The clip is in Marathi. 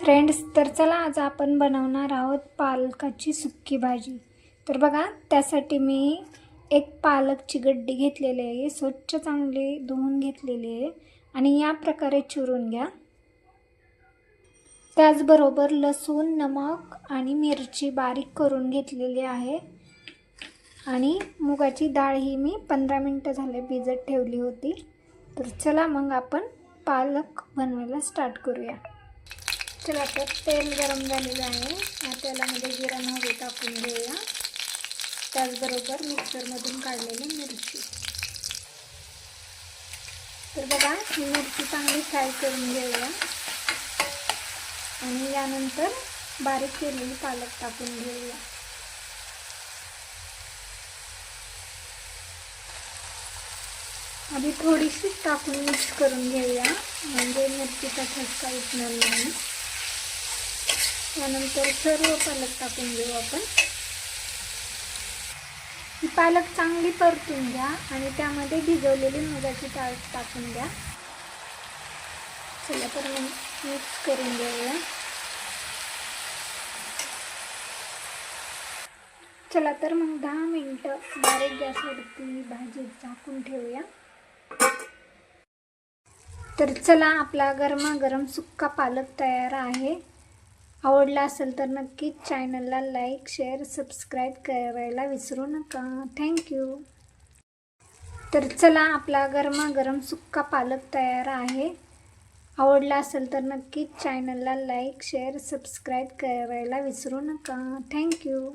फ्रेंड्स, तर चला आज आपण बनवणार आहोत पालकाची सुक्की भाजी. तर बघा, त्यासाठी मी एक पालकची गड्डी घेतलेली आहे, स्वच्छ चांगली धुवून घेतलेली आहे आणि या प्रकारे चिरून घ्या. त्याचबरोबर लसूण, नमक आणि मिरची बारीक करून घेतलेली आहे आणि मुगाची डाळ ही मी 15 मिनिटं झाले भिजत ठेवली होती. तर चला मग आपण पालक बनवायला स्टार्ट करूया. चला, तर तेल गरम झालेलं आहे. या तेलामध्ये जिरा मोहरी टाकून घेऊया. त्याचबरोबर मिक्सरमधून काढलेली मिरची. तर बघा, ही मिरची चांगली फ्राय करून घेऊया आणि यानंतर बारीक केलेली पालक टाकून घेऊया. आधी थोडीशी टाकून मिक्स करून घेऊया, म्हणजे मिरचीचा ठसका उठणार नाही. त्यानंतर सर्व पालक टाकून घेऊ आपण. ही पालक चांगली परतून घ्या आणि त्यामध्ये भिजवलेली मुगाची डाळ टाकून द्या. चला, तर मिक्स करून घेऊया. चला, तर मग 10 मिनिटं बारीक गॅसवरती भाजी झाकून ठेवूया. तर चला, आपला गरमागरम सुक्का पालक तयार आहे. आवडला असेल तर नक्कीच चॅनलला लाईक, शेअर, सबस्क्राईब करायला विसरू नका. थँक्यू. तर चला, आपला गरमागरम सुक्का पालक तयार आहे. आवडला असेल तर नक्कीच चॅनलला लाईक, शेअर, सबस्क्राईब करायला विसरू नका. थँक्यू.